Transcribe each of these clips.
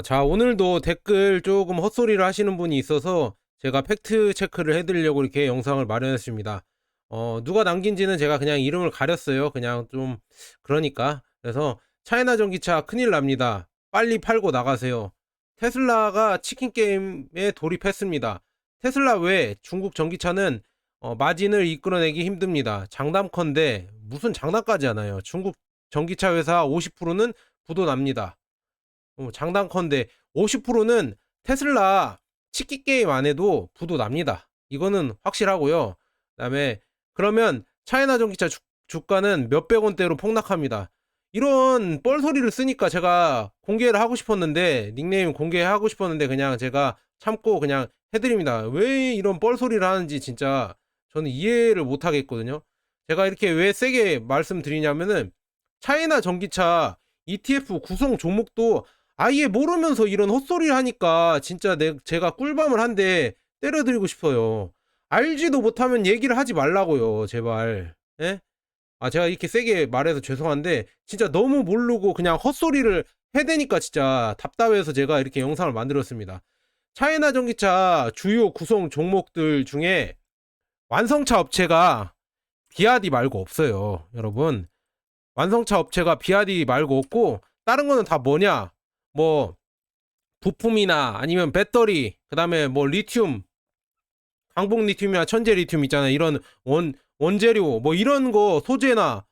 자, 오늘도 댓글 조금 헛소리를 하시는 분이 있어서 제가 팩트 체크를 해드리려고 이렇게 영상을 마련했습니다. 누가 남긴지는 제가 그냥 이름을 가렸어요. 그냥 좀, 그러니까. 그래서, 차이나 전기차 큰일 납니다. 빨리 팔고 나가세요. 테슬라가 치킨 게임에 돌입했습니다. 테슬라 외 중국 전기차는 마진을 이끌어내기 힘듭니다. 장담컨대 무슨 장담까지 하나요? 중국 전기차 회사 50%는 부도 납니다. 장단컨대 50%는 테슬라 치킨 게임 안 해도 부도 납니다. 이거는 확실하고요. 그다음에 그러면 차이나 전기차 주가는 몇백 원대로 폭락합니다. 이런 뻘소리를 쓰니까 제가 공개를 하고 싶었는데, 닉네임 공개하고 싶었는데 그냥 제가 참고 그냥 해드립니다. 왜 이런 뻘소리를 하는지 진짜 저는 이해를 못 하겠거든요. 제가 이렇게 왜 세게 말씀드리냐면은, 차이나 전기차 ETF 구성 종목도 아예 모르면서 이런 헛소리를 하니까 진짜 제가 꿀밤을 한 대 때려드리고 싶어요. 알지도 못하면 얘기를 하지 말라고요, 제발. 예? 제가 이렇게 세게 말해서 죄송한데 진짜 너무 모르고 그냥 헛소리를 해대니까 진짜 답답해서 제가 이렇게 영상을 만들었습니다. 차이나 전기차 주요 구성 종목들 중에 완성차 업체가 비아디 말고 없어요, 여러분. 완성차 업체가 비아디 말고 없고, 다른 거는 다 뭐냐? 뭐 부품이나 아니면 배터리, 그 다음에 뭐 리튬, 강복 리튬이나 천재 리튬 있잖아요. 이런 원재료, 뭐 이런 거 소재나,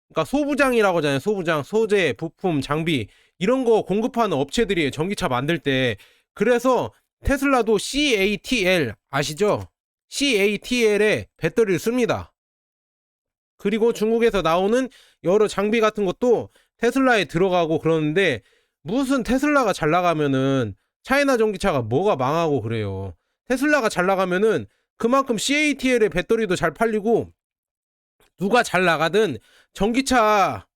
그러니까 소부장이라고 하잖아요. 소부장, 소재, 부품, 장비, 이런 거 공급하는 업체들이 전기차 만들 때, 그래서 테슬라도 CATL 아시죠? CATL에 배터리를 씁니다. 그리고 중국에서 나오는 여러 장비 같은 것도 테슬라에 들어가고 그러는데, 무슨 테슬라가 잘 나가면은 차이나 전기차가 뭐가 망하고 그래요. 테슬라가 잘 나가면은 그만큼 CATL의 배터리도 잘 팔리고, 누가 잘 나가든 전기차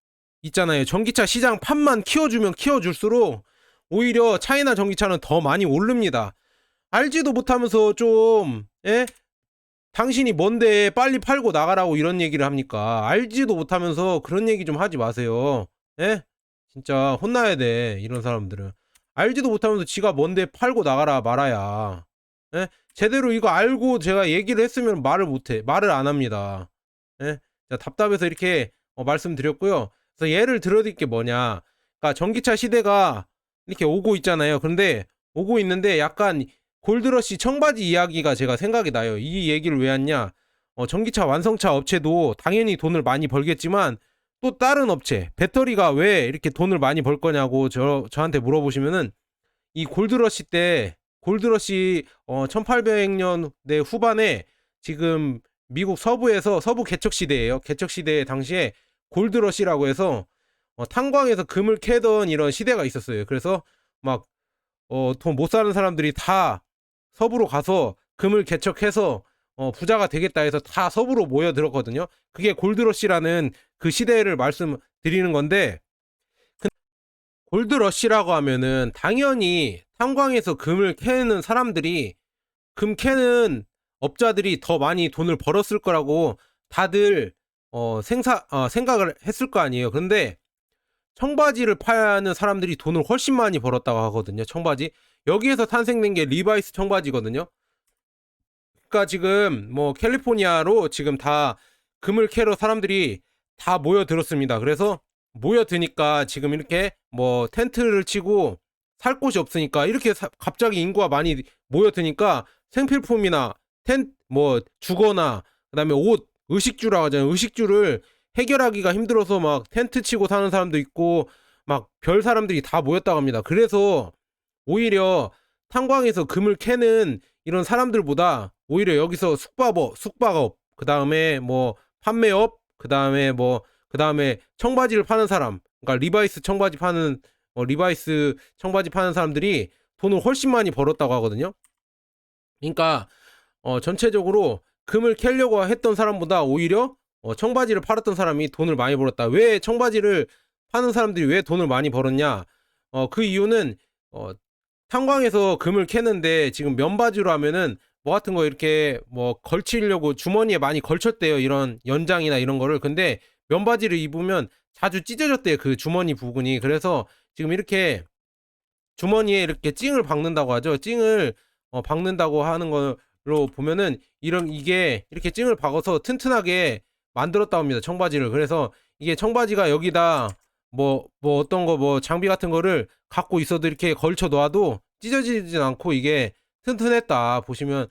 있잖아요. 전기차 시장 판만 키워주면 키워줄수록 오히려 차이나 전기차는 더 많이 오릅니다. 알지도 못하면서 좀, 예? 당신이 뭔데 빨리 팔고 나가라고 이런 얘기를 합니까? 알지도 못하면서 그런 얘기 좀 하지 마세요. 예? 진짜 혼나야 돼, 이런 사람들은. 알지도 못하면서 지가 뭔데 팔고 나가라 말아야. 예? 제대로 이거 알고 제가 얘기를 했으면 말을 안 합니다. 예? 자, 답답해서 이렇게 말씀드렸고요. 그래서 예를 들어드릴 게 뭐냐. 그러니까 전기차 시대가 이렇게 오고 있잖아요. 그런데 오고 있는데 약간 골드러시 청바지 이야기가 제가 생각이 나요. 이 얘기를 왜 했냐? 전기차 완성차 업체도 당연히 돈을 많이 벌겠지만, 또 다른 업체, 배터리가 왜 이렇게 돈을 많이 벌 거냐고 저한테 물어보시면은, 이 골드러시 때, 골드러시 1800년대 후반에 지금 미국 서부에서, 서부 개척 시대예요. 개척 시대 당시에 골드러시라고 해서 탄광에서 금을 캐던 이런 시대가 있었어요. 그래서 막 돈 못 사는 사람들이 다 서부로 가서 금을 개척해서 부자가 되겠다 해서 다 서부로 모여들었거든요. 그게 골드러시라는 그 시대를 말씀드리는 건데, 골드러시라고 하면은 당연히 탄광에서 금을 캐는 사람들이, 금 캐는 업자들이 더 많이 돈을 벌었을 거라고 다들 생각을 했을 거 아니에요. 근데 청바지를 파는 사람들이 돈을 훨씬 많이 벌었다고 하거든요. 청바지. 여기에서 탄생된 게 리바이스 청바지거든요. 그러니까 지금 뭐 캘리포니아로 지금 다 금을 캐러 사람들이 다 모여들었습니다. 그래서 모여드니까 지금 이렇게 뭐 텐트를 치고 살 곳이 없으니까 이렇게 갑자기 인구가 많이 모여드니까 생필품이나 뭐 주거나 그다음에 옷, 의식주라고 하잖아요. 의식주를 해결하기가 힘들어서 막 텐트 치고 사는 사람도 있고 막 별 사람들이 다 모였다고 합니다. 그래서 오히려 탄광에서 금을 캐는 이런 사람들보다 오히려 여기서 숙박업, 그 다음에 뭐 판매업, 그 다음에 청바지를 파는 사람, 그러니까 리바이스 청바지 파는 사람들이 돈을 훨씬 많이 벌었다고 하거든요. 그러니까 전체적으로 금을 캐려고 했던 사람보다 오히려 청바지를 팔았던 사람이 돈을 많이 벌었다. 왜 청바지를 파는 사람들이 왜 돈을 많이 벌었냐? 그 이유는 어, 탄광에서 금을 캐는데 지금 면바지로 하면은 뭐 같은 거 이렇게 뭐 걸치려고 주머니에 많이 걸쳤대요. 이런 연장이나 이런 거를. 근데 면바지를 입으면 자주 찢어졌대요. 그 주머니 부분이. 그래서 지금 이렇게 주머니에 이렇게 찡을 박는다고 하죠. 찡을 박는다고 하는 걸로 보면은 이게 이렇게 찡을 박아서 튼튼하게 만들었다고 합니다, 청바지를. 그래서 이게 청바지가 여기다 뭐 어떤 거 뭐 장비 같은 거를 갖고 있어도 이렇게 걸쳐 놓아도 찢어지진 않고 이게 튼튼했다 보시면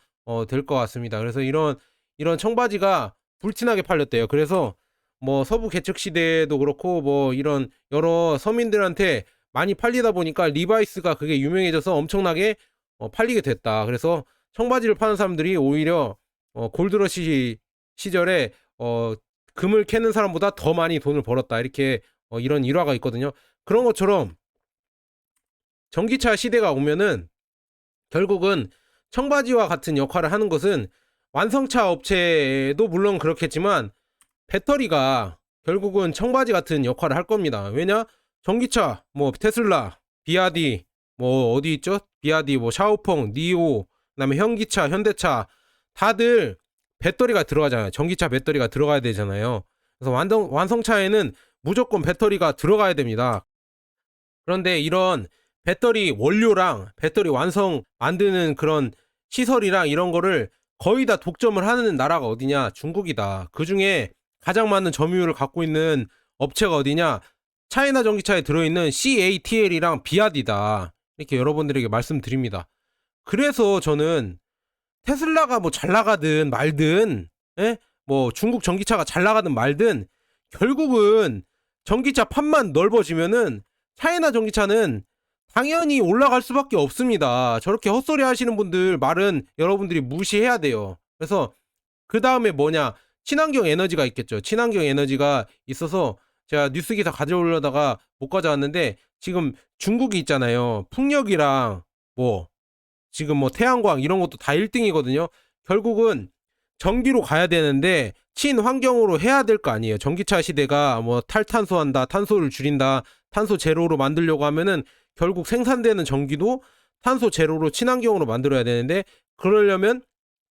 될 것 같습니다. 그래서 이런 청바지가 불티나게 팔렸대요. 그래서 뭐 서부 개척 시대에도 그렇고 뭐 이런 여러 서민들한테 많이 팔리다 보니까 리바이스가 그게 유명해져서 엄청나게 팔리게 됐다. 그래서 청바지를 파는 사람들이 오히려 골드러시 시절에 금을 캐는 사람보다 더 많이 돈을 벌었다. 이렇게 이런 일화가 있거든요. 그런 것처럼 전기차 시대가 오면은 결국은 청바지와 같은 역할을 하는 것은 완성차 업체도 물론 그렇겠지만 배터리가 결국은 청바지 같은 역할을 할 겁니다. 왜냐? 전기차, 뭐 테슬라, 비아디, 뭐 어디 있죠? 비아디, 뭐 샤오펑, 니오, 그다음에 현기차, 현대차 다들 배터리가 들어가잖아요. 전기차 배터리가 들어가야 되잖아요. 그래서 완성차에는 무조건 배터리가 들어가야 됩니다. 그런데 이런 배터리 원료랑 배터리 완성 만드는 그런 시설이랑 이런 거를 거의 다 독점을 하는 나라가 어디냐? 중국이다. 그 중에 가장 많은 점유율을 갖고 있는 업체가 어디냐? 차이나 전기차에 들어있는 CATL이랑 비아디다. 이렇게 여러분들에게 말씀드립니다. 그래서 저는 테슬라가 뭐 잘 나가든 말든, 예? 뭐 중국 전기차가 잘 나가든 말든 결국은 전기차 판만 넓어지면은 차이나 전기차는 당연히 올라갈 수밖에 없습니다. 저렇게 헛소리 하시는 분들 말은 여러분들이 무시해야 돼요. 그래서 그 다음에 뭐냐? 친환경 에너지가 있겠죠. 친환경 에너지가 있어서 제가 뉴스 기사 가져오려다가 못 가져왔는데 지금 중국이 있잖아요. 풍력이랑 뭐 지금 뭐 태양광 이런 것도 다 1등이거든요. 결국은 전기로 가야 되는데 친환경으로 해야 될 거 아니에요. 전기차 시대가 뭐 탈탄소한다, 탄소를 줄인다, 탄소 제로로 만들려고 하면은 결국 생산되는 전기도 탄소 제로로 친환경으로 만들어야 되는데 그러려면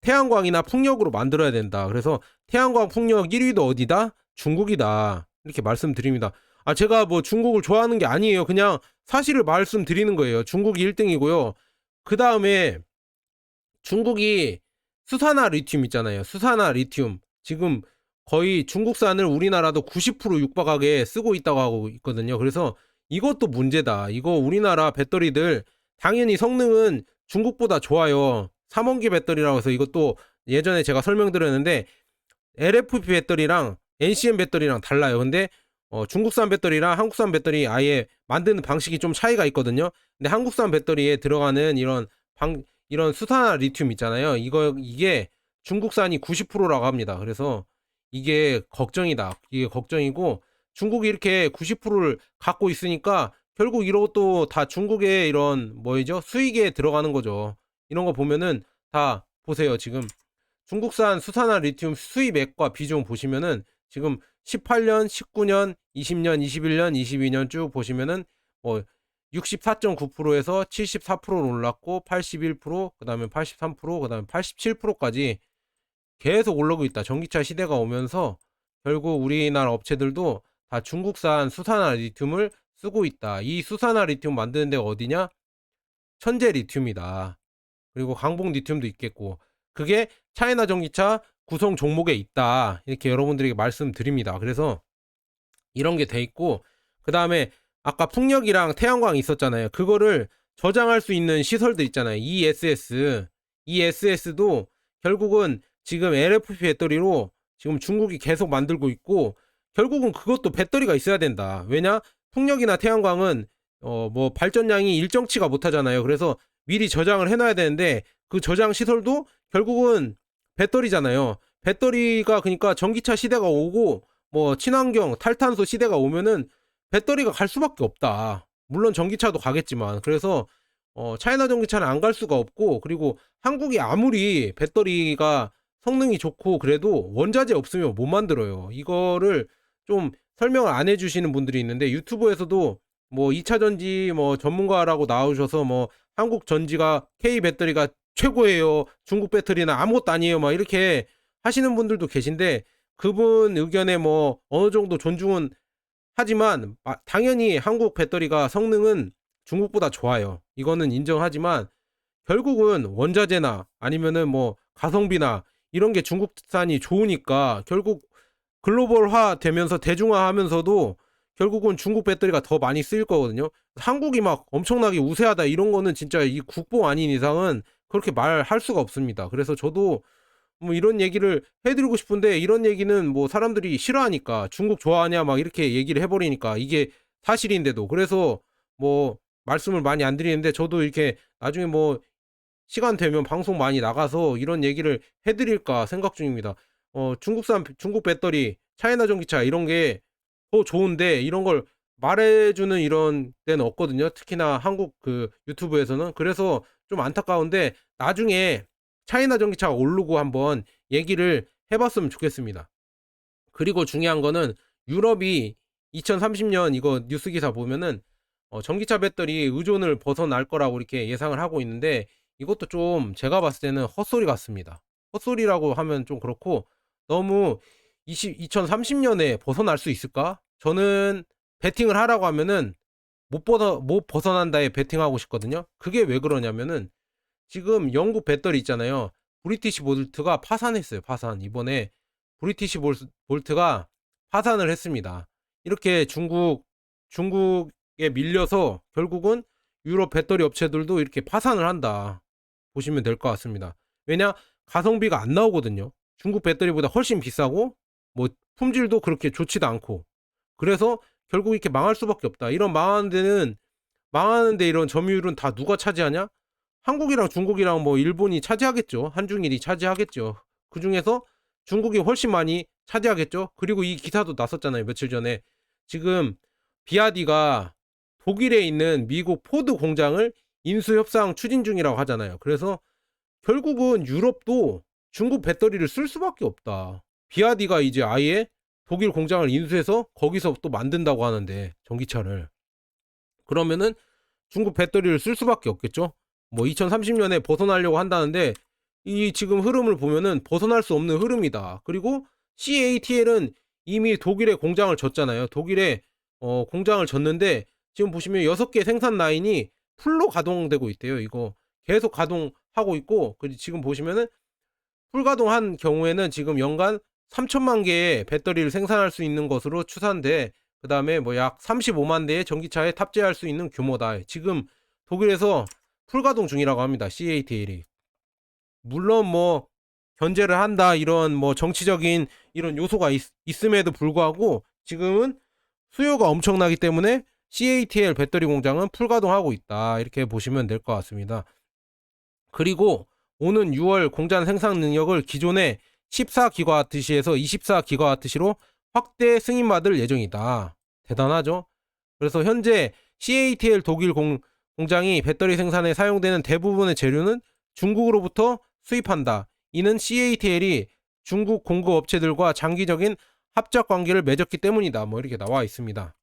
태양광이나 풍력으로 만들어야 된다. 그래서 태양광 풍력 1위도 어디다? 중국이다. 이렇게 말씀드립니다. 제가 뭐 중국을 좋아하는 게 아니에요. 그냥 사실을 말씀드리는 거예요. 중국이 1등이고요. 그 다음에 중국이 수산화 리튬 있잖아요. 수산화 리튬. 지금 거의 중국산을 우리나라도 90% 육박하게 쓰고 있다고 하고 있거든요. 그래서 이것도 문제다. 이거 우리나라 배터리들 당연히 성능은 중국보다 좋아요. 3원기 배터리라고 해서 이것도 예전에 제가 설명드렸는데 LFP 배터리랑 NCM 배터리랑 달라요. 근데 중국산 배터리랑 한국산 배터리 아예 만드는 방식이 좀 차이가 있거든요. 근데 한국산 배터리에 들어가는 이런 수산화 리튬 있잖아요. 이게 중국산이 90%라고 합니다. 그래서 이게 걱정이다. 이게 걱정이고 중국이 이렇게 90%를 갖고 있으니까 결국 이것도 다 중국의 이런 뭐죠? 수익에 들어가는 거죠. 이런 거 보면은 다 보세요. 지금 중국산 수산화 리튬 수입액과 비중 보시면은 지금 18년, 19년, 20년, 21년, 22년 쭉 보시면은 뭐 64.9%에서 74%로 올랐고 81%, 그다음에 83%, 그다음에 87%까지 계속 올라오고 있다. 전기차 시대가 오면서 결국 우리나라 업체들도 다 중국산 수산화 리튬을 쓰고 있다. 이 수산화 리튬 만드는 데가 어디냐? 천재 리튬이다. 그리고 강봉 리튬도 있겠고 그게 차이나 전기차 구성 종목에 있다. 이렇게 여러분들에게 말씀드립니다. 그래서 이런 게 돼 있고 그 다음에 아까 풍력이랑 태양광 있었잖아요. 그거를 저장할 수 있는 시설들 있잖아요. ESS도 결국은 지금 LFP 배터리로 지금 중국이 계속 만들고 있고 결국은 그것도 배터리가 있어야 된다. 왜냐? 풍력이나 태양광은 뭐 발전량이 일정치가 못하잖아요. 그래서 미리 저장을 해놔야 되는데 그 저장 시설도 결국은 배터리잖아요. 배터리가 그러니까 전기차 시대가 오고 뭐 친환경 탈탄소 시대가 오면은 배터리가 갈 수밖에 없다. 물론 전기차도 가겠지만 그래서 차이나 전기차는 안 갈 수가 없고 그리고 한국이 아무리 배터리가 성능이 좋고 그래도 원자재 없으면 못 만들어요. 이거를 좀 설명을 안 해주시는 분들이 있는데 유튜브에서도 뭐 2차 전지 뭐 전문가라고 나오셔서 뭐 한국 전지가 K 배터리가 최고예요. 중국 배터리는 아무것도 아니에요. 막 이렇게 하시는 분들도 계신데 그분 의견에 뭐 어느 정도 존중은 하지만 당연히 한국 배터리가 성능은 중국보다 좋아요. 이거는 인정하지만 결국은 원자재나 아니면은 뭐 가성비나 이런 게 중국산이 좋으니까 결국 글로벌화 되면서 대중화하면서도 결국은 중국 배터리가 더 많이 쓰일 거거든요. 한국이 막 엄청나게 우세하다 이런 거는 진짜 이 국보 아닌 이상은 그렇게 말할 수가 없습니다. 그래서 저도 뭐 이런 얘기를 해 드리고 싶은데, 이런 얘기는 뭐 사람들이 싫어하니까 "중국 좋아하냐?" 막 이렇게 얘기를 해 버리니까 이게 사실인데도. 그래서 뭐 말씀을 많이 안 드리는데, 저도 이렇게 나중에 뭐 시간 되면 방송 많이 나가서 이런 얘기를 해 드릴까 생각 중입니다. 중국산 중국 배터리, 차이나 전기차 이런 게 더 좋은데 이런 걸 말해 주는 이런 데는 없거든요. 특히나 한국 그 유튜브에서는. 그래서 좀 안타까운데 나중에 차이나 전기차가 오르고 한번 얘기를 해 봤으면 좋겠습니다. 그리고 중요한 거는 유럽이 2030년 이거 뉴스 기사 보면은 전기차 배터리 의존을 벗어날 거라고 이렇게 예상을 하고 있는데, 이것도 좀 제가 봤을 때는 헛소리 같습니다. 헛소리라고 하면 좀 그렇고, 너무 2030년에 벗어날 수 있을까? 저는 베팅을 하라고 하면은 못 벗어난다에 베팅하고 싶거든요. 그게 왜 그러냐면은 지금 영국 배터리 있잖아요. 브리티시 볼트가 파산했어요, 파산. 이번에 브리티시 볼트가 파산을 했습니다. 이렇게 중국에 밀려서 결국은 유럽 배터리 업체들도 이렇게 파산을 한다 보시면 될 것 같습니다. 왜냐? 가성비가 안 나오거든요. 중국 배터리보다 훨씬 비싸고 뭐 품질도 그렇게 좋지도 않고. 그래서 결국 이렇게 망할 수밖에 없다. 이런 망하는데 이런 점유율은 다 누가 차지하냐? 한국이랑 중국이랑 뭐 일본이 차지하겠죠. 한중일이 차지하겠죠. 그중에서 중국이 훨씬 많이 차지하겠죠. 그리고 이 기사도 났었잖아요, 며칠 전에. 지금 비아디가 독일에 있는 미국 포드 공장을 인수 협상 추진 중이라고 하잖아요. 그래서 결국은 유럽도 중국 배터리를 쓸 수밖에 없다. 비아디가 이제 아예 독일 공장을 인수해서 거기서 또 만든다고 하는데, 전기차를. 그러면은 중국 배터리를 쓸 수밖에 없겠죠. 뭐 2030년에 벗어나려고 한다는데 이 지금 흐름을 보면은 벗어날 수 없는 흐름이다. 그리고 CATL은 이미 독일에 공장을 졌잖아요. 독일에 공장을 졌는데 지금 보시면 6개 생산 라인이 풀로 가동되고 있대요. 이거 계속 가동하고 있고, 그리고 지금 보시면은 풀 가동한 경우에는 지금 연간 3천만 개의 배터리를 생산할 수 있는 것으로 추산돼, 그다음에 뭐 약 35만 대의 전기차에 탑재할 수 있는 규모다. 지금 독일에서 풀 가동 중이라고 합니다, CATL이. 물론 뭐 견제를 한다 이런 뭐 정치적인 이런 요소가 있음에도 불구하고 지금은 수요가 엄청나기 때문에 CATL 배터리 공장은 풀 가동하고 있다. 이렇게 보시면 될 것 같습니다. 그리고 오는 6월 공장 생산 능력을 기존의 14기가와트시에서 24기가와트시로 확대 승인받을 예정이다. 대단하죠? 그래서 현재 CATL 독일 공장이 배터리 생산에 사용되는 대부분의 재료는 중국으로부터 수입한다. 이는 CATL이 중국 공급 업체들과 장기적인 합작 관계를 맺었기 때문이다. 뭐 이렇게 나와 있습니다.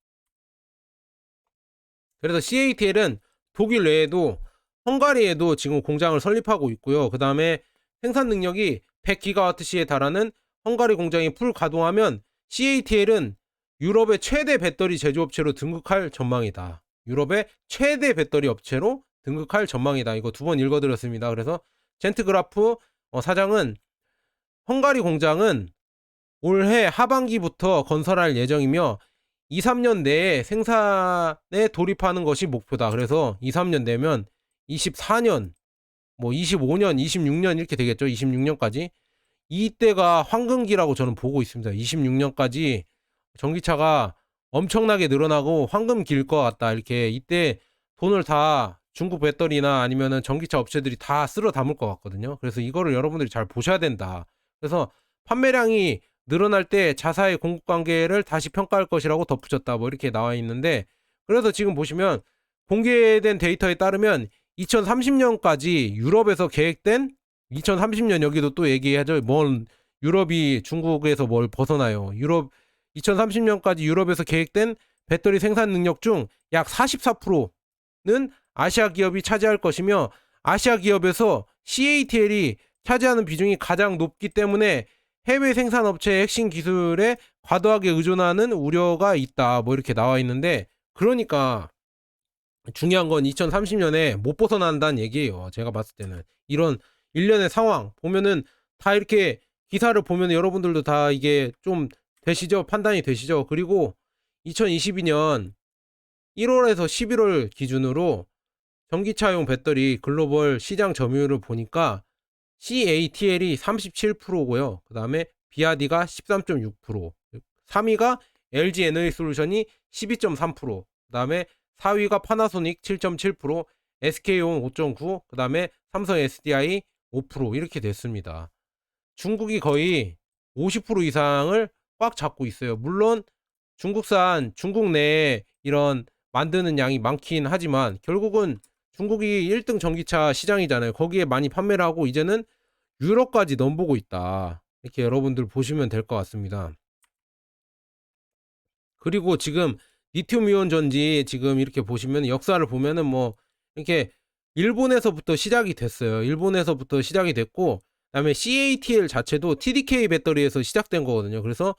그래서 CATL은 독일 외에도 헝가리에도 지금 공장을 설립하고 있고요. 그 다음에 생산 능력이 100기가와트시에 달하는 헝가리 공장이 풀 가동하면 CATL은 유럽의 최대 배터리 제조업체로 등극할 전망이다. 유럽의 최대 배터리 업체로 등극할 전망이다. 이거 2번 읽어드렸습니다. 그래서 젠트그라프 사장은 헝가리 공장은 올해 하반기부터 건설할 예정이며 2-3년 내에 생산에 돌입하는 것이 목표다. 그래서 2-3년 내면 24년, 뭐 25년, 26년 이렇게 되겠죠. 26년까지. 이때가 황금기라고 저는 보고 있습니다. 26년까지 전기차가 엄청나게 늘어나고 황금기일 것 같다. 이렇게 이때 돈을 다 중국 배터리나 아니면은 전기차 업체들이 다 쓸어 담을 것 같거든요. 그래서 이거를 여러분들이 잘 보셔야 된다. 그래서 판매량이 늘어날 때 자사의 공급 관계를 다시 평가할 것이라고 덧붙였다. 뭐 이렇게 나와 있는데, 그래서 지금 보시면 공개된 데이터에 따르면 2030년까지 유럽에서 계획된 2030년 여기도 또 얘기하죠. 뭔 유럽이 중국에서 뭘 벗어나요. 2030년까지 유럽에서 계획된 배터리 생산 능력 중 약 44%는 아시아 기업이 차지할 것이며, 아시아 기업에서 CATL이 차지하는 비중이 가장 높기 때문에 해외 생산 업체의 핵심 기술에 과도하게 의존하는 우려가 있다. 뭐 이렇게 나와 있는데, 그러니까 중요한 건 2030년에 못 벗어난다는 얘기예요. 제가 봤을 때는. 이런 일련의 상황 보면은 다 이렇게 기사를 보면 여러분들도 다 이게 좀 되시죠? 판단이 되시죠? 그리고 2022년 1월에서 11월 기준으로 전기차용 배터리 글로벌 시장 점유율을 보니까 CATL이 37%고요. 그다음에 비아디가 13.6%, 3위가 LG 에너지 솔루션이 12.3%, 그다음에 4위가 파나소닉 7.7%, SK온 5.9%, 그다음에 삼성 SDI 5% 이렇게 됐습니다. 중국이 거의 50% 이상을 꽉 잡고 있어요. 물론 중국산 중국 내에 이런 만드는 양이 많긴 하지만 결국은 중국이 1등 전기차 시장이잖아요. 거기에 많이 판매를 하고 이제는 유럽까지 넘보고 있다. 이렇게 여러분들 보시면 될 것 같습니다. 그리고 지금 리튬 이온 전지 지금 이렇게 보시면 역사를 보면은 뭐 이렇게 일본에서부터 시작이 됐어요. 일본에서부터 시작이 됐고 그다음에 CATL 자체도 TDK 배터리에서 시작된 거거든요. 그래서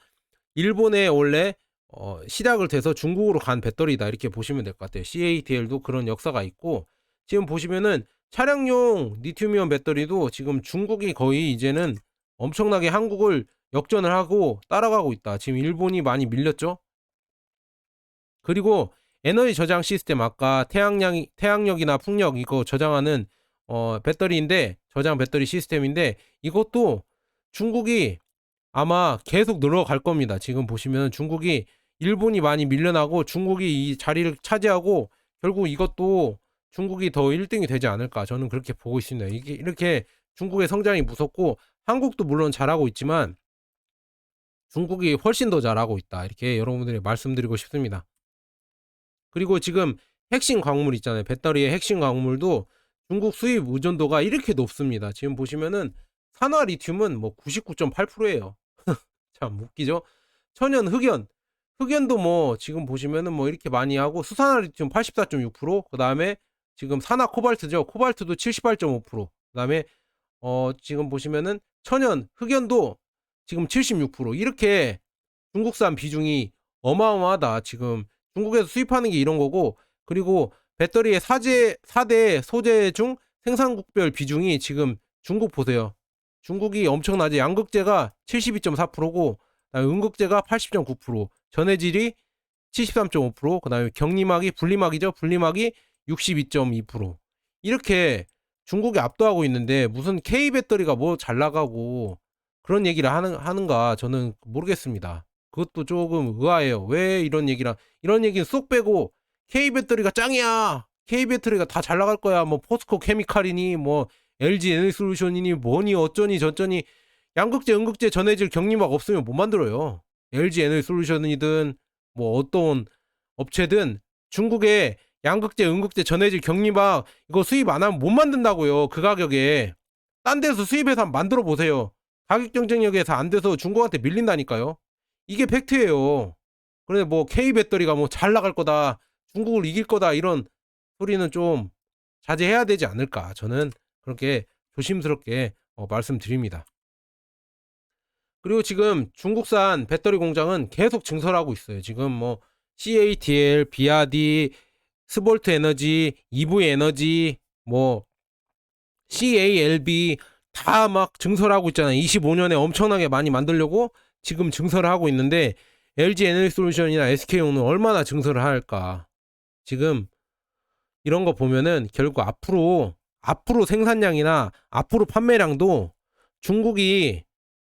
일본에 원래 시작을 돼서 중국으로 간 배터리다 이렇게 보시면 될 것 같아요. CATL도 그런 역사가 있고 지금 보시면은 차량용 리튬이온 배터리도 지금 중국이 거의 이제는 엄청나게 한국을 역전을 하고 따라가고 있다. 지금 일본이 많이 밀렸죠. 그리고 에너지 저장 시스템 아까 태양력이나 풍력 이거 저장하는 배터리인데 저장 배터리 시스템인데 이것도 중국이 아마 계속 늘어갈 겁니다. 지금 보시면 중국이 일본이 많이 밀려나고 중국이 이 자리를 차지하고 결국 이것도 중국이 더 1등이 되지 않을까 저는 그렇게 보고 있습니다. 이게 이렇게 중국의 성장이 무섭고 한국도 물론 잘하고 있지만 중국이 훨씬 더 잘하고 있다. 이렇게 여러분들이 말씀드리고 싶습니다. 그리고 지금 핵심 광물 있잖아요. 배터리의 핵심 광물도 중국 수입 의존도가 이렇게 높습니다. 지금 보시면은 산화 리튬은 뭐 99.8%예요. 참 웃기죠? 천연 흑연도 뭐 지금 보시면은 뭐 이렇게 많이 하고 수산화 리튬 84.6%, 그다음에 지금 산화 코발트죠. 코발트도 78.5%. 그다음에 지금 보시면은 천연 흑연도 지금 76% 이렇게 중국산 비중이 어마어마하다. 지금 중국에서 수입하는 게 이런 거고 그리고 배터리의 4대 소재 중 생산국별 비중이 지금 중국 보세요. 중국이 엄청나지. 양극재가 72.4%고 그다음에 음극재가 80.9%, 전해질이 73.5%, 그다음에 경리막이 분리막이죠. 분리막이 62.2%. 이렇게 중국이 압도하고 있는데 무슨 K 배터리가 뭐 잘 나가고 그런 얘기를 하는가 저는 모르겠습니다. 그것도 조금 의아해요. 왜 이런 얘기는 쏙 빼고 K 배터리가 짱이야. K 배터리가 다 잘 나갈 거야. 뭐 포스코 케미칼이니 뭐 LG 에너지 솔루션이니 뭐니 어쩌니 저쩌니 양극재, 음극재, 전해질, 경리막 없으면 못 만들어요. LG 에너지 솔루션이든 뭐 어떤 업체든 중국에 양극재, 음극재, 전해질, 경리막 이거 수입 안 하면 못 만든다고요. 그 가격에. 딴 데서 수입해서 한번 만들어 보세요. 가격 경쟁력에서 안 돼서 중국한테 밀린다니까요. 이게 팩트예요. 그런데 뭐 K 배터리가 뭐 잘 나갈 거다, 중국을 이길 거다 이런 소리는 좀 자제해야 되지 않을까. 저는 그렇게 조심스럽게 말씀드립니다. 그리고 지금 중국산 배터리 공장은 계속 증설하고 있어요. 지금 뭐 CATL, 비아디, 스볼트 에너지, EV 에너지, 뭐 CALB 다 막 증설하고 있잖아요. 25년에 엄청나게 많이 만들려고 지금 증설을 하고 있는데 LG 에너지 솔루션이나 SK온은 얼마나 증설을 할까. 지금 이런 거 보면은 결국 앞으로 생산량이나 앞으로 판매량도 중국이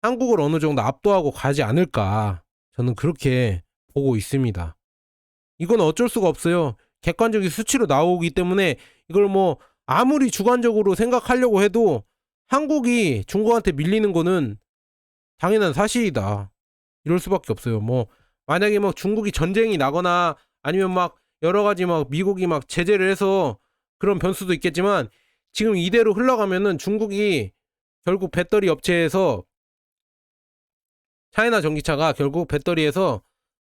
한국을 어느 정도 압도하고 가지 않을까. 저는 그렇게 보고 있습니다. 이건 어쩔 수가 없어요. 객관적인 수치로 나오기 때문에 이걸 뭐 아무리 주관적으로 생각하려고 해도 한국이 중국한테 밀리는 거는 당연한 사실이다. 이럴 수밖에 없어요. 뭐 만약에 뭐 중국이 전쟁이 나거나 아니면 막 여러 가지 막 미국이 막 제재를 해서 그런 변수도 있겠지만 지금 이대로 흘러가면은 중국이 결국 배터리 업체에서 차이나 전기차가 결국 배터리에서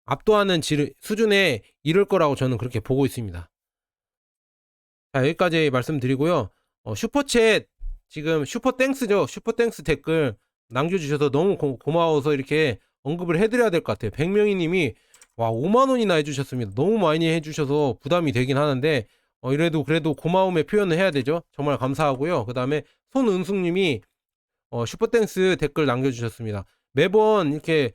압도하는 수준에 이를 거라고 저는 그렇게 보고 있습니다. 자, 여기까지 말씀드리고요. 슈퍼챗 지금 슈퍼땡스죠. 슈퍼땡스 댓글 남겨주셔서 너무 고마워서 이렇게 언급을 해드려야 될 것 같아요. 백명희님이 와 5만 원이나 해주셨습니다. 너무 많이 해주셔서 부담이 되긴 하는데 이래도 그래도 고마움의 표현을 해야 되죠. 정말 감사하고요. 그다음에 손은숙 님이 슈퍼땡스 댓글 남겨주셨습니다. 매번 이렇게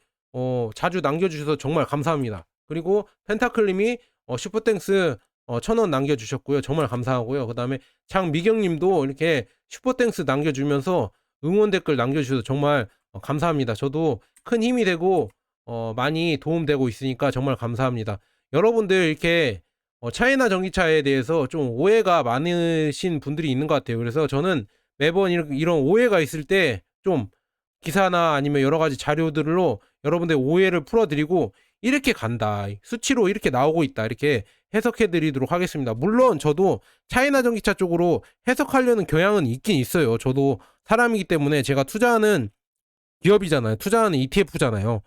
자주 남겨주셔서 정말 감사합니다. 그리고 펜타클 님이 슈퍼땡스 1,000원 남겨주셨고요. 정말 감사하고요. 그다음에 장미경 님도 이렇게 슈퍼땡스 남겨주면서 응원 댓글 남겨주셔서 정말 감사합니다. 저도 큰 힘이 되고 많이 도움되고 있으니까 정말 감사합니다. 여러분들 이렇게 차이나 전기차에 대해서 좀 오해가 많으신 분들이 있는 것 같아요. 그래서 저는 매번 이런 오해가 있을 때 좀 기사나 아니면 여러 가지 자료들로 여러분들의 오해를 풀어드리고 이렇게 간다, 수치로 이렇게 나오고 있다, 이렇게 해석해 드리도록 하겠습니다. 물론 저도 차이나 전기차 쪽으로 해석하려는 경향은 있긴 있어요. 저도 사람이기 때문에 제가 투자하는 기업이잖아요. 투자하는 ETF잖아요.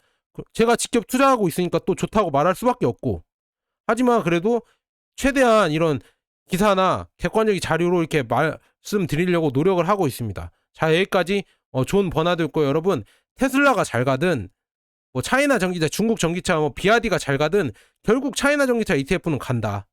제가 직접 투자하고 있으니까 또 좋다고 말할 수밖에 없고, 하지만 그래도 최대한 이런 기사나 객관적인 자료로 이렇게 말씀드리려고 노력을 하고 있습니다. 자, 여기까지 존 버나드였고, 여러분 테슬라가 잘 가든 뭐 차이나 전기차, 중국 전기차, 뭐 비아디가 잘 가든 결국 차이나 전기차 ETF는 간다.